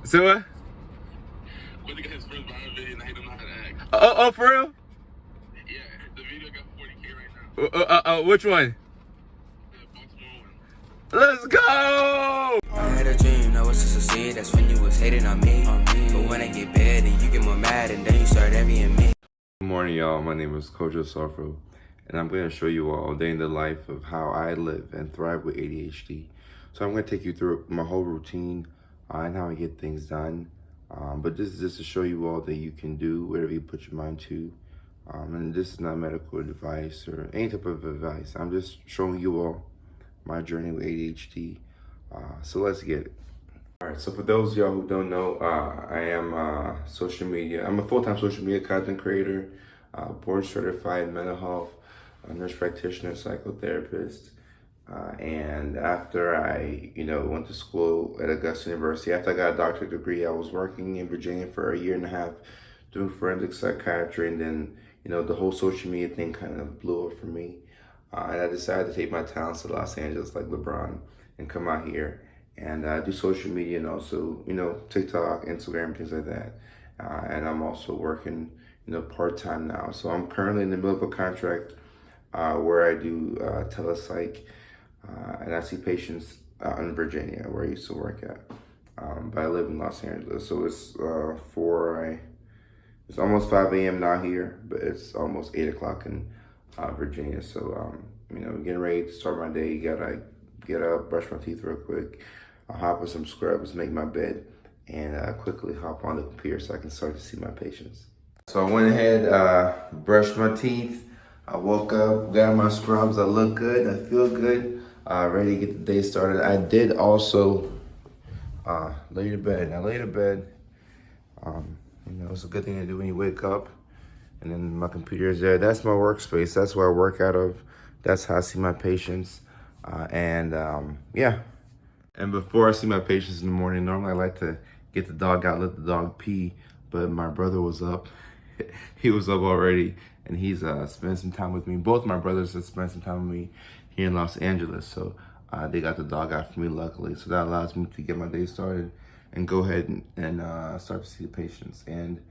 So what? Kojo got his first viral video and he don't know how to act. Oh, for real? Yeah, the video got 40K right now. Which one? The Baltimore one. Let's go! I had a dream, now it's to succeed. That's when you was hating on me. But when I get bad, then you get more mad, and then you start envying me. Good morning, y'all. My name is Kojo Sarfo, and I'm going to show you all a day in the life of how I live and thrive with ADHD. So I'm going to take you through my whole routine and how I get things done. But this is just to show you all that you can do whatever you put your mind to. And this is not medical advice or any type of advice. I'm just showing you all my journey with ADHD. So let's get it. All right, so for those of y'all who don't know, I am I'm a full-time social media content creator, board certified mental health, nurse practitioner, psychotherapist. And after I, went to school at Augusta University, after I got a doctorate degree, I was working in Virginia for a year and a half doing forensic psychiatry. And then, the whole social media thing kind of blew up for me. And I decided to take my talents to Los Angeles like LeBron and come out here and do social media and also, TikTok, Instagram, things like that. And I'm also working, part-time now. So I'm currently in the middle of a contract where I do telepsych, and I see patients in Virginia where I used to work at. But I live in Los Angeles, so it's it's almost 5 a.m. now here, but it's almost 8 o'clock in Virginia. So getting ready to start my day. Gotta get up, brush my teeth real quick. I'll hop with some scrubs, make my bed, and quickly hop on the computer so I can start to see my patients. So I went ahead, brushed my teeth. I woke up, got my scrubs. I look good, I feel good, ready to get the day started. I did also lay to bed. I lay to bed. It's a good thing to do when you wake up. And then my computer is there. That's my workspace. That's where I work out of. That's how I see my patients. Yeah. And before I see my patients in the morning, normally I like to get the dog out, let the dog pee. But my brother was up. He was up already, and he's spent some time with me. Both my brothers have spent some time with me here in Los Angeles. So they got the dog out for me, luckily. So that allows me to get my day started and go ahead and start to see the patients. And,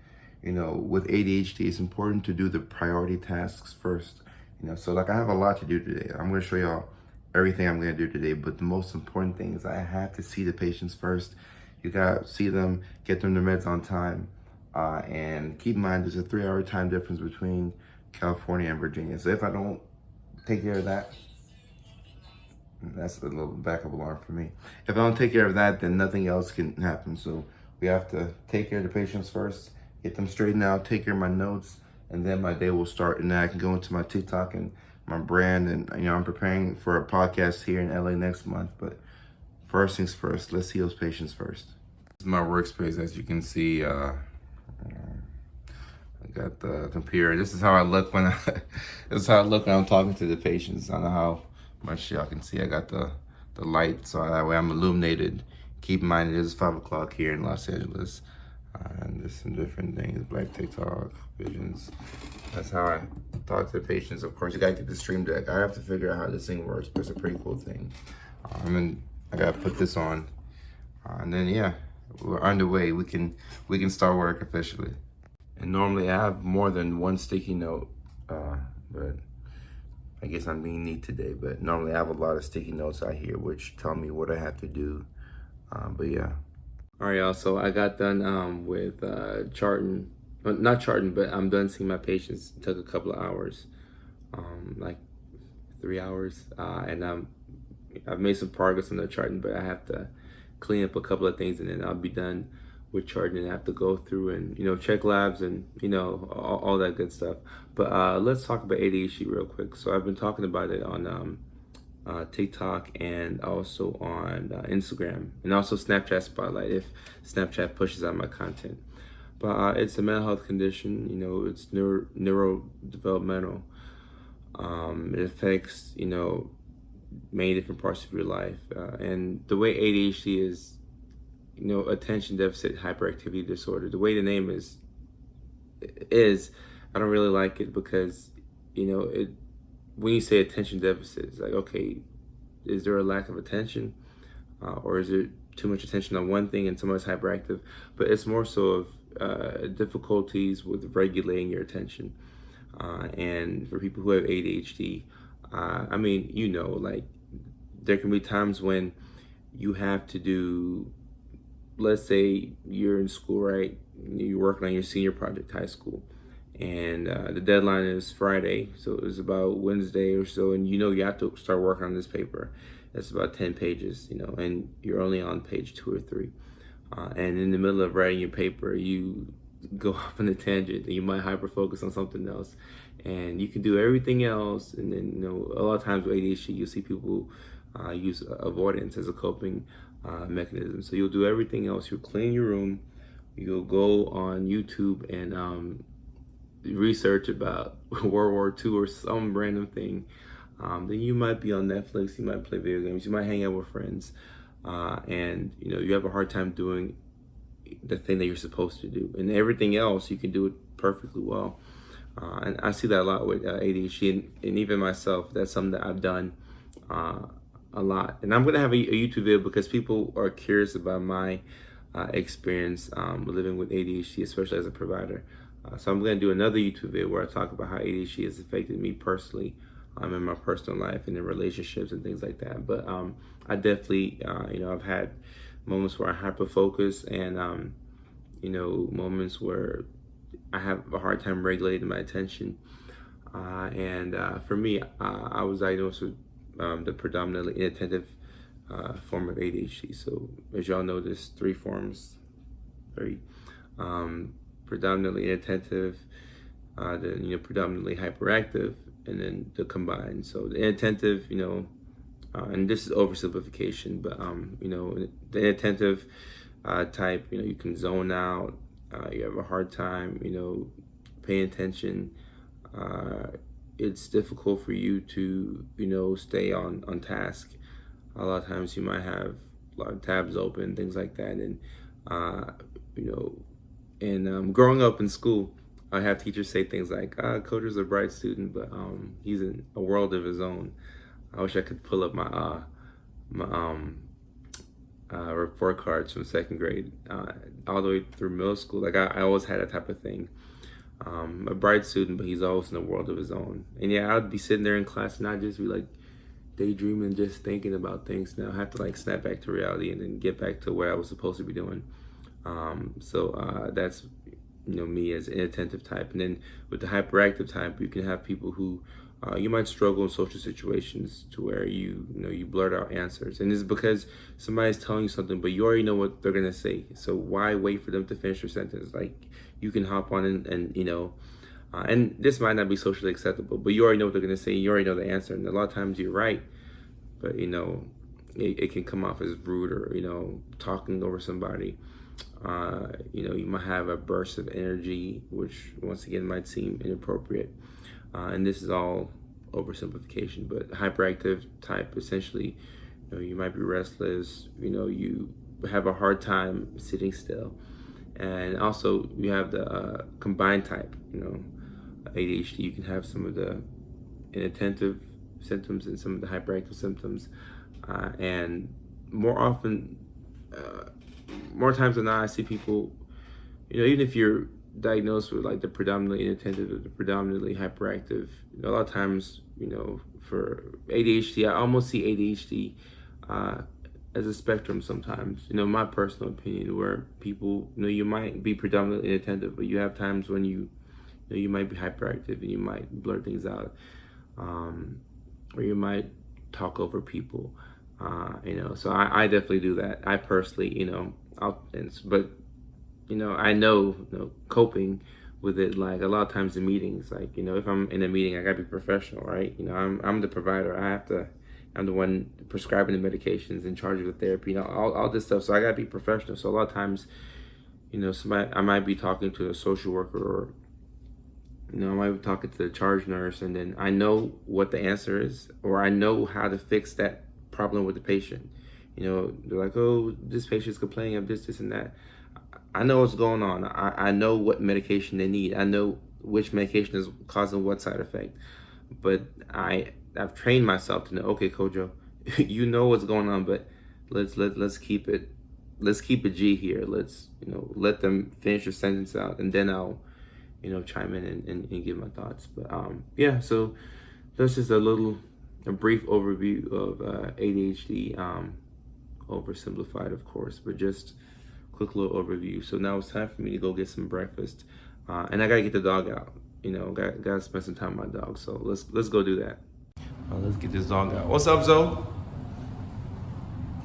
with ADHD, it's important to do the priority tasks first. So like I have a lot to do today. I'm going to show y'all everything I'm going to do today, but the most important thing is I have to see the patients first. You got to see them, get them their meds on time, and keep in mind there's a 3-hour time difference between California and Virginia. So if I don't take care of that, that's a little backup alarm for me. If I don't take care of that, then nothing else can happen. So we have to take care of the patients first, get them straightened out, take care of my notes, and then my day will start. And then I can go into my TikTok and my brand. And, I'm preparing for a podcast here in LA next month. But first things first, let's see those patients first. This is my workspace. As you can see, I got the computer. This is how I look when I'm talking to the patients. I don't know how much y'all can see. I got the light, so that way I'm illuminated. Keep in mind it is 5 o'clock here in Los Angeles. And there's some different things, Black TikTok, visions. That's how I talk to the patients. Of course, you gotta get the stream deck. I have to figure out how this thing works, but it's a pretty cool thing. And I gotta put this on. And then, yeah, we're underway. We can start work officially. And normally I have more than one sticky note, but I guess I'm being neat today. But normally I have a lot of sticky notes out here which tell me what I have to do. But yeah. All right, y'all. So I got done with charting, not charting, but I'm done seeing my patients. It took a couple of hours, like 3 hours, and I've made some progress on the charting, but I have to clean up a couple of things, and then I'll be done with charting. And I have to go through and check labs and all that good stuff. But let's talk about ADHD real quick. So I've been talking about it on TikTok and also on Instagram, and also Snapchat Spotlight if Snapchat pushes out my content. But it's a mental health condition. It's neurodevelopmental. It affects many different parts of your life, and the way ADHD is, attention deficit hyperactivity disorder. The way the name is I don't really like it because when you say attention deficit, it's like, okay, is there a lack of attention, or is it too much attention on one thing and somebody's hyperactive, but it's more so of difficulties with regulating your attention. And for people who have ADHD, I mean, like there can be times when you have to do, let's say you're in school, right? You're working on your senior project, high school, and the deadline is Friday, so it's about Wednesday or so, and you have to start working on this paper. It's about 10 pages, and you're only on page 2 or 3. And in the middle of writing your paper, you go off on a tangent, and you might hyper focus on something else, and you can do everything else. And then, a lot of times with ADHD, you'll see people use avoidance as a coping mechanism. So you'll do everything else. You'll clean your room. You'll go on YouTube and research about World War II or some random thing. Then you might be on Netflix. You might play video games. You might hang out with friends, and you have a hard time doing the thing that you're supposed to do. And everything else, you can do it perfectly well. And I see that a lot with ADHD, and even myself. That's something that I've done a lot. And I'm going to have a YouTube video because people are curious about my experience living with ADHD, especially as a provider. So I'm going to do another YouTube video where I talk about how ADHD has affected me personally in my personal life and in relationships and things like that. But I definitely, I've had moments where I hyper focus and, moments where I have a hard time regulating my attention. And for me, I was diagnosed with the predominantly inattentive form of ADHD. So as y'all know, there's 3 forms: predominantly inattentive, then predominantly hyperactive, and then the combined. So the inattentive, and this is oversimplification, but the inattentive type, you can zone out. You have a hard time, paying attention. It's difficult for you to, stay on task. A lot of times you might have a lot of tabs open, things like that. And, growing up in school, I have teachers say things like, Kojo's a bright student, but he's in a world of his own. I wish I could pull up my report cards from 2nd grade all the way through middle school. Like I always had that type of thing. A bright student, but he's always in a world of his own. And yeah, I'd be sitting there in class and I'd just be like daydreaming, just thinking about things. Now I have to like snap back to reality and then get back to what I was supposed to be doing. So that's me as an inattentive type. And then with the hyperactive type, you can have people who you might struggle in social situations to where you blurt out answers, and it's because somebody's telling you something, but you already know what they're gonna say. So why wait for them to finish their sentence? Like you can hop on and and this might not be socially acceptable, but you already know what they're gonna say. You already know the answer, and a lot of times you're right, but it can come off as rude or talking over somebody. You might have a burst of energy, which once again might seem inappropriate. And this is all oversimplification, but hyperactive type, essentially, you might be restless, you have a hard time sitting still. And also you have the combined type, ADHD, you can have some of the inattentive symptoms and some of the hyperactive symptoms. And more often, more times than not, I see people, even if you're diagnosed with like the predominantly inattentive or the predominantly hyperactive, a lot of times, for ADHD, I almost see ADHD as a spectrum sometimes, my personal opinion, where people, you might be predominantly inattentive, but you have times when you might be hyperactive and you might blurt things out, or you might talk over people, so I definitely do that. I personally, but I know, coping with it, like a lot of times in meetings, like, if I'm in a meeting, I gotta be professional, right? I'm the provider. I'm the one prescribing the medications, in charge of the therapy, all this stuff. So I gotta be professional. So a lot of times, I might be talking to a social worker, or, I might be talking to the charge nurse, and then I know what the answer is, or I know how to fix that problem with the patient. They're like, oh, this patient's complaining of this, and that. I know what's going on. I know what medication they need. I know which medication is causing what side effect. But I've trained myself to know, okay, Kojo, you know what's going on, but let's keep it let's keep a G here. Let's, let them finish their sentence out, and then I'll, chime in and give my thoughts. But yeah, so that's just a brief overview of ADHD, oversimplified, of course, but just quick little overview. So now it's time for me to go get some breakfast, and I gotta get the dog out. Gotta spend some time with my dog. So let's go do that. Let's get this dog out. What's up, Zoe?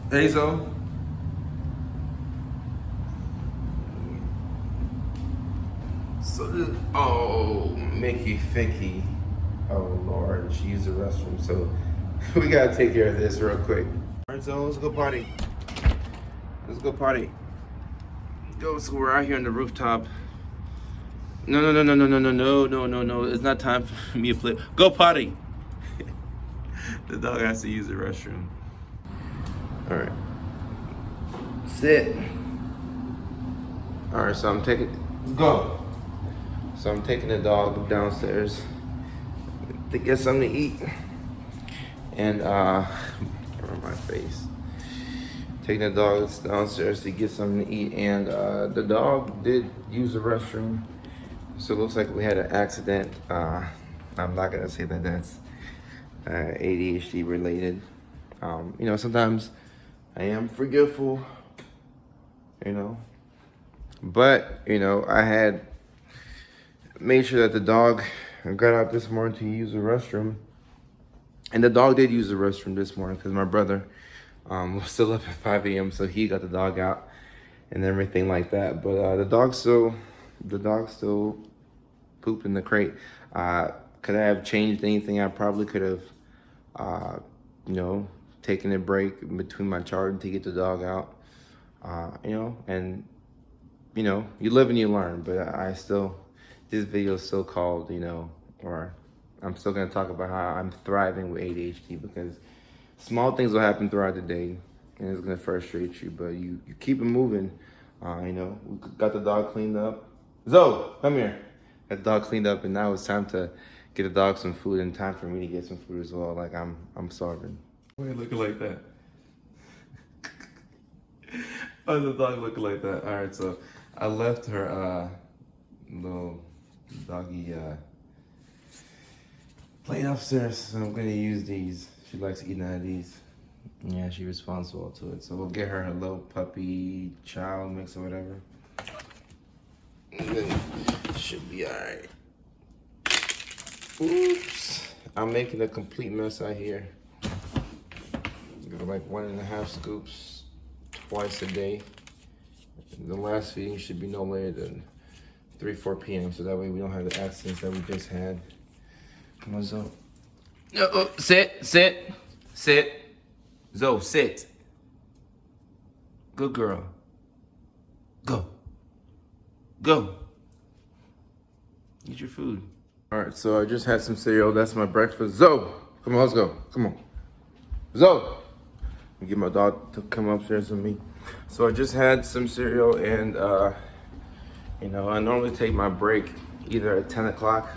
Hey, Zoe. So Mickey Ficky. Oh Lord, she used the restroom. So we gotta take care of this real quick. All right, so let's go potty. Let's go potty. Go. So we're out here on the rooftop. No. It's not time for me to play. Go potty. The dog has to use the restroom. All right. Sit. All right. So I'm taking. Go. So I'm taking the dog downstairs to get something to eat. And cover my face. Taking the dog downstairs to get something to eat, and the dog did use the restroom. So it looks like we had an accident. I'm not gonna say that that's ADHD related. Sometimes I am forgetful, but I had made sure that the dog got out this morning to use the restroom, and the dog did use the restroom this morning because my brother was still up at 5 a.m. so he got the dog out and everything like that. But the dog still pooped in the crate. Could I have changed anything? I probably could have, taken a break between my charting to get the dog out. And you live and you learn. But this video is still called, or I'm still gonna talk about how I'm thriving with ADHD, because small things will happen throughout the day and it's gonna frustrate you, but you keep it moving. We got the dog cleaned up. Zoe, come here. Got the dog cleaned up, and now it's time to get the dog some food, and time for me to get some food as well. Like I'm starving. Why are you looking like that? Why is the dog looking like that? All right, so I left her little doggy plate upstairs, so I'm gonna use these. She likes eating out of these. Yeah, she's responsible to it. So we'll get her a little puppy chow mix or whatever. And then should be alright. Oops. I'm making a complete mess out here. Go like 1.5 scoops twice a day. The last feeding should be no later than 3-4 p.m. so that way we don't have the accidents that we just had. Come on, Zoe. No, sit. Zoe, sit. Good girl. Go. Eat your food. All right, so I just had some cereal. That's my breakfast. Zoe, come on, let's go. Come on. Zoe. Let me get my dog to come upstairs with me. So I just had some cereal, and I normally take my break either at 10 o'clock,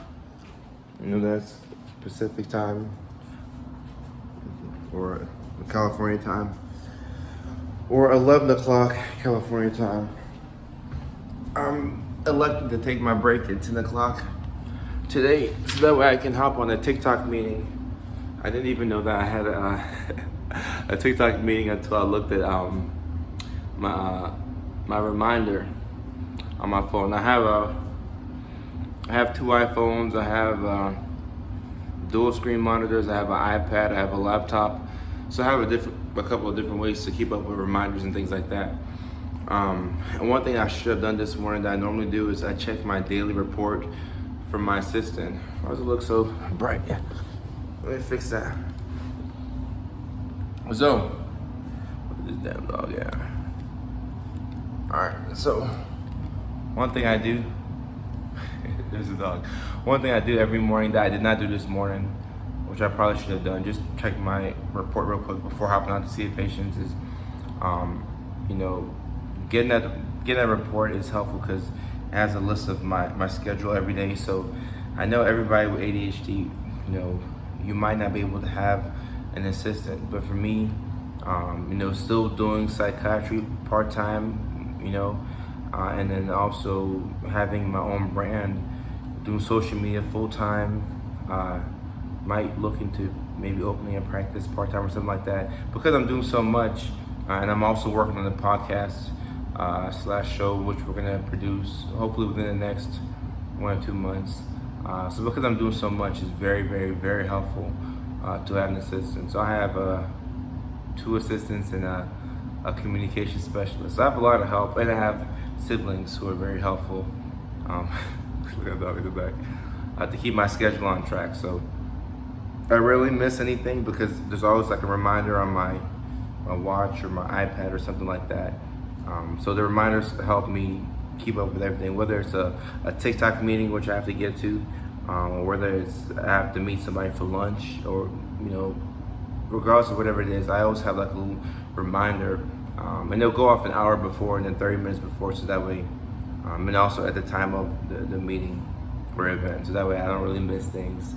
that's Pacific time, or California time, or 11 o'clock California time. I'm elected to take my break at 10 o'clock today, so that way I can hop on a TikTok meeting. I didn't even know that I had a TikTok meeting until I looked at my reminder on my phone. I have 2 iPhones. I have dual screen monitors. I have an iPad. I have a laptop. So I have a couple of different ways to keep up with reminders and things like that. And one thing I should have done this morning that I normally do is I check my daily report from my assistant. Why does it look so bright? Yeah. Let me fix that. So, this damn dog, yeah. Alright, so one thing I do, there's a dog. One thing I do every morning that I did not do this morning, which I probably should have done, just check my report real quick before hopping on to see the patients, is, getting that report is helpful because it has a list of my schedule every day. So I know everybody with ADHD, you might not be able to have an assistant, but for me, You know, still doing psychiatry part-time, you know, and then also having my own brand, doing social media full-time. Might look into maybe opening a practice part-time or something like that, because I'm doing so much. And I'm also working on the podcast slash show, which we're gonna produce hopefully within the next 1 or 2 months. So because I'm doing so much, it's very, very, very helpful to have an assistant. So I have 2 assistants and a communication specialist. So I have a lot of help, and I have siblings who are very helpful. Look at the dog in the back. To keep my schedule on track. So I rarely miss anything because there's always like a reminder on my watch or my iPad or something like that. So the reminders help me keep up with everything, whether it's a TikTok meeting, which I have to get to, or whether it's I have to meet somebody for lunch, or, you know, regardless of whatever it is, I always have like a little reminder, and they'll go off an hour before and then 30 minutes before, so that way, and also at the time of the meeting or event, so that way I don't really miss things.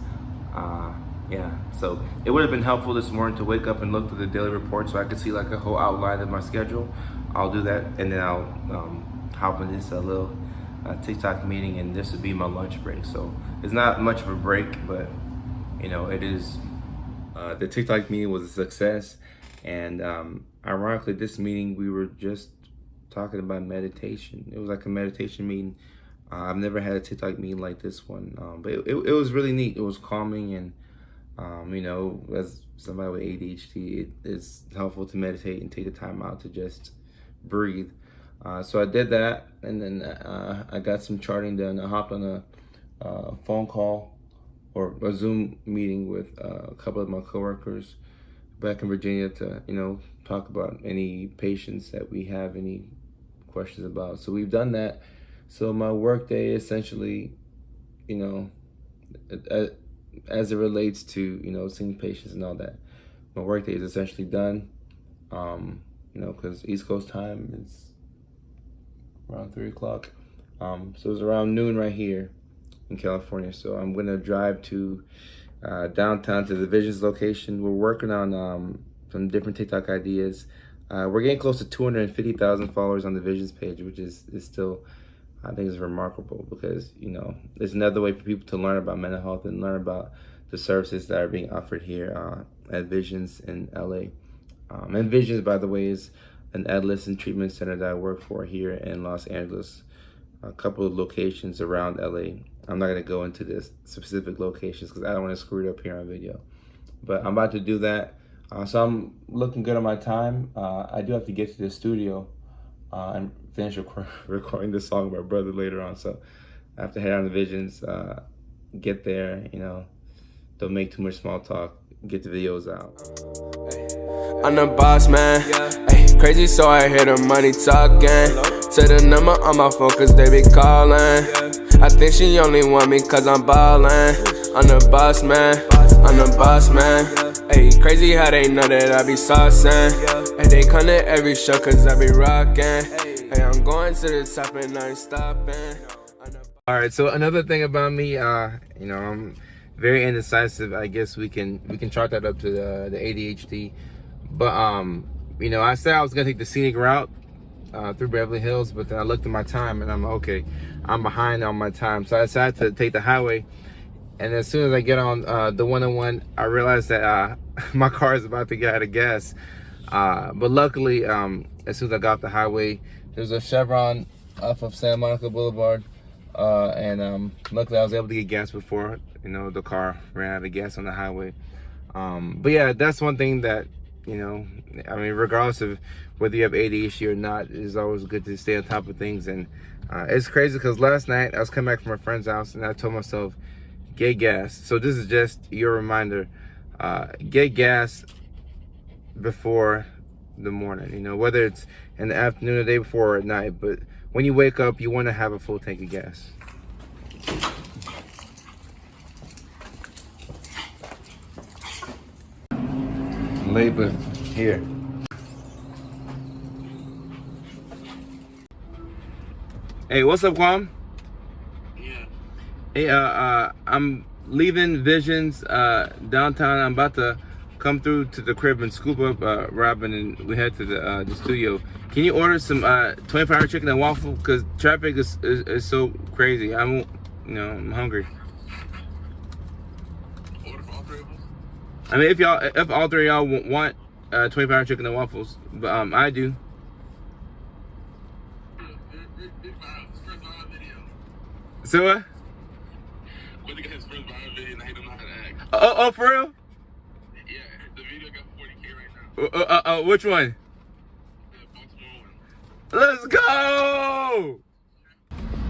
Yeah, so it would have been helpful this morning to wake up and look through the daily report so I could see like a whole outline of my schedule. I'll do that, and then I'll hop in this little TikTok meeting, and this would be my lunch break. So it's not much of a break, but you know, it is. The TikTok meeting was a success, and ironically, this meeting we were just talking about meditation. It was like a meditation meeting. I've never had a TikTok meeting like this one, but it was really neat. It was calming, and you know, as somebody with ADHD, it is helpful to meditate and take the time out to just breathe. So I did that, and then I got some charting done. I hopped on a phone call or a Zoom meeting with a couple of my coworkers back in Virginia to, you know, talk about any patients that we have any questions about. So we've done that. So my work day essentially, you know, as it relates to, you know, seeing patients and all that, my work day is essentially done. You know, because East Coast time is around 3 o'clock. So it's around noon right here in California. So I'm gonna drive to downtown to the Visions location. We're working on some different TikTok ideas. We're getting close to 250,000 followers on the Visions page, which is still, I think, is remarkable, because, you know, it's another way for people to learn about mental health and learn about the services that are being offered here at Visions in LA. And Visions, by the way, is an adolescent treatment center that I work for here in Los Angeles. A couple of locations around LA. I'm not going to go into this specific locations because I don't want to screw it up here on video. But I'm about to do that. So I'm looking good on my time. I do have to get to the studio and finish recording this song with my brother later on. So I have to head on to Visions, get there, you know, don't make too much small talk, get the videos out. I'm the boss, man. Ay, crazy, so I hear the money talking. Say the number on my phone, cause they be calling. I think she only want me cause I'm ballin'. I'm the boss, man. I'm the boss, man. Ay, crazy how they know that I be saucin'. Ay, they come to every show cause I be rockin'. Ay, I'm going to the top and I ain't stopping. Alright, so another thing about me, you know, I'm very indecisive. I guess we can chalk that up to the ADHD. But you know, I said I was gonna take the scenic route through Beverly Hills, but then I looked at my time and I'm like, okay, I'm behind on my time, so I decided to take the highway. And as soon as I get on the 101, I realized that my car is about to get out of gas. But luckily, as soon as I got off the highway, there's a Chevron off of Santa Monica Boulevard, and luckily I was able to get gas before, you know, the car ran out of gas on the highway. But yeah, that's one thing that, you know, I mean, regardless of whether you have ADHD or not, it's always good to stay on top of things. And it's crazy because last night I was coming back from a friend's house and I told myself, get gas. So this is just your reminder, get gas before the morning, you know, whether it's in the afternoon, the day before, or at night. But when you wake up, you want to have a full tank of gas. Labor here. Hey, what's up, Guam? Yeah. Hey, I'm leaving Visions downtown. I'm about to come through to the crib and scoop up Robin, and we head to the studio. Can you order some 24-hour chicken and waffle? Cause traffic is so crazy. I'm hungry. Order for all three of us? I mean, if all three of y'all want 24-hour chicken and waffles, but I do. Big Vibes, first viral video. So what? Quentin got his first viral video and he don't know how to act. Oh, for real? Yeah, the video got 40K right now. Which one? The Baltimore one. Let's go!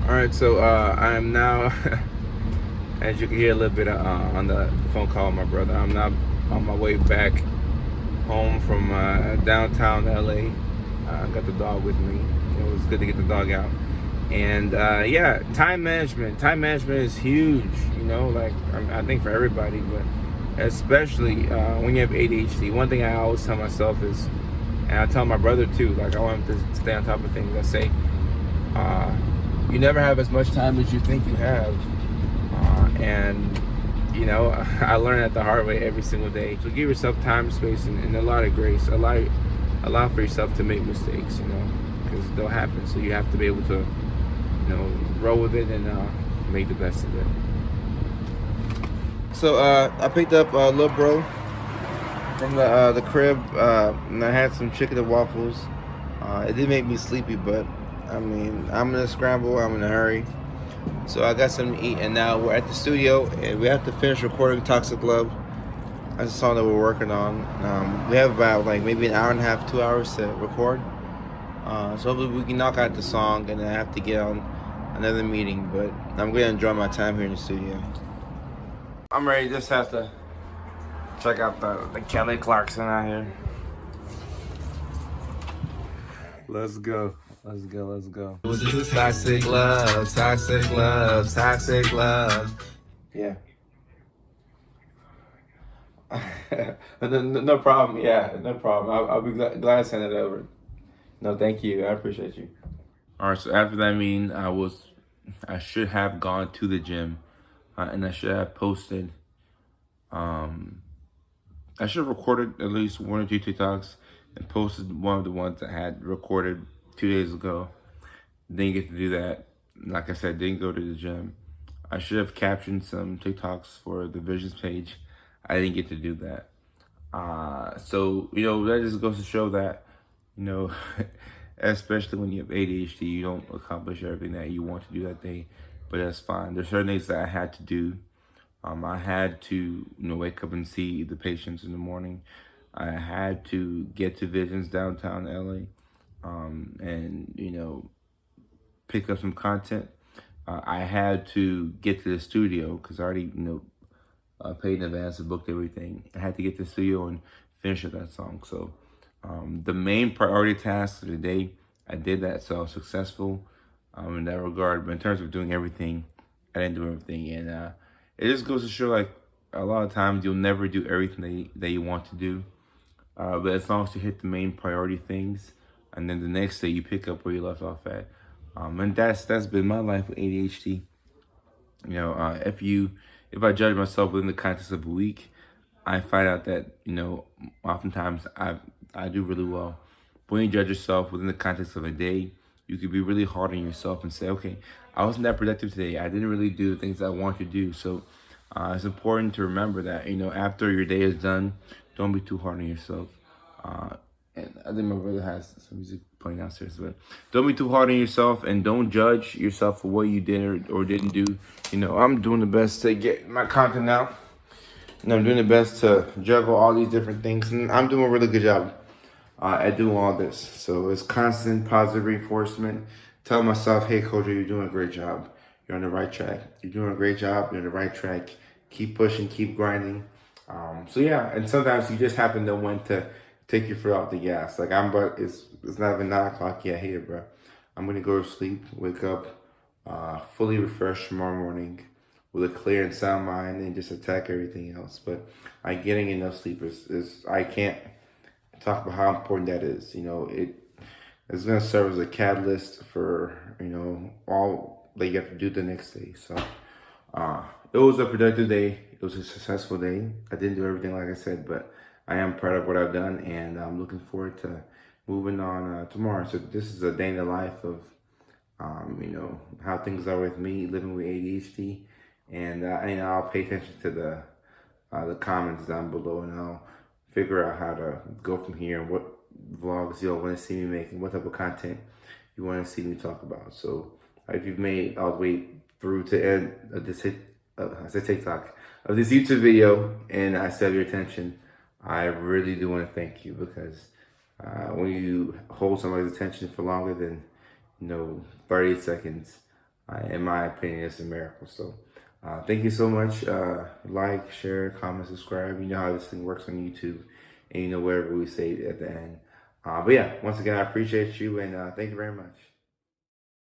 All right, so I am now, as you can hear a little bit on the phone call with my brother, I'm now on my way back home from downtown LA. I got the dog with me. It was good to get the dog out. And yeah, time management is huge, like I think for everybody, but especially when you have ADHD. One thing I always tell myself is, and I tell my brother too, like I want him to stay on top of things. I say, you never have as much time as you think you have. And I learn that the hard way every single day. So give yourself time, space, and a lot of grace. Allow for yourself to make mistakes, because they'll happen. So you have to be able to, roll with it and make the best of it. So I picked up little bro from the crib, and I had some chicken and waffles. It did make me sleepy, but I mean, I'm in a scramble. I'm in a hurry. So I got something to eat, and now we're at the studio, and we have to finish recording Toxic Love. That's a song that we're working on. We have about maybe an hour and a half, 2 hours to record. So hopefully we can knock out the song, and then I have to get on another meeting. But I'm going to enjoy my time here in the studio. I'm ready. Just have to check out the Kelly Clarkson out here. Let's go. Let's go. Toxic love, toxic love, toxic love. Yeah. No problem. Yeah, no problem. I'll be glad to send it over. No, thank you. I appreciate you. All right. So after that meeting, I should have gone to the gym, and I should have posted. I should have recorded at least 1 or 2 TikToks and posted one of the ones I had recorded 2 days ago. Didn't get to do that. Like I said, didn't go to the gym. I should have captioned some TikToks for the Visions page. I didn't get to do that. So, that just goes to show that, especially when you have ADHD, you don't accomplish everything that you want to do that day. But that's fine. There's certain things that I had to do. I had to, wake up and see the patients in the morning. I had to get to Visions downtown LA, and, pick up some content. I had to get to the studio because I already, paid in advance and booked everything. I had to get to the studio and finish up that song. So the main priority task of the day, I did that, so I was successful in that regard. But in terms of doing everything, I didn't do everything. And it just goes to show, a lot of times you'll never do everything that you want to do. But as long as you hit the main priority things, and then the next day you pick up where you left off at. And that's been my life with ADHD. If I judge myself within the context of a week, I find out that, oftentimes I do really well. But when you judge yourself within the context of a day, you could be really hard on yourself and say, okay, I wasn't that productive today. I didn't really do the things I want to do. So it's important to remember that, after your day is done, don't be too hard on yourself. And I think my brother has some music playing downstairs, but don't be too hard on yourself and don't judge yourself for what you did or didn't do. I'm doing the best to get my content out, and I'm doing the best to juggle all these different things, and I'm doing a really good job at doing all this. So it's constant positive reinforcement. Tell myself, hey, Kojo, you're doing a great job. You're on the right track. You're doing a great job. You're on the right track. Keep pushing, keep grinding. So yeah, and sometimes you just happen to know when to take your foot off the gas. It's not even 9 o'clock yet here, bro. I'm gonna go to sleep, wake up, fully refreshed tomorrow morning with a clear and sound mind, and just attack everything else. But getting enough sleep is I can't talk about how important that is. It's gonna serve as a catalyst for all that you have to do the next day. So it was a productive day. It was a successful day. I didn't do everything like I said, but I am proud of what I've done, and I'm looking forward to moving on tomorrow. So this is a day in the life of, how things are with me living with ADHD, and I'll pay attention to the comments down below, and I'll figure out how to go from here and what vlogs you'll want to see me making, what type of content you want to see me talk about. So if you've made all the way through to end of this TikTok of this YouTube video and I still have your attention, I really do want to thank you, because when you hold somebody's attention for longer than 30 seconds, in my opinion, it's a miracle. So thank you so much. Like, share, comment, subscribe. You know how this thing works on YouTube, and wherever we say it at the end. But yeah, once again, I appreciate you, and thank you very much.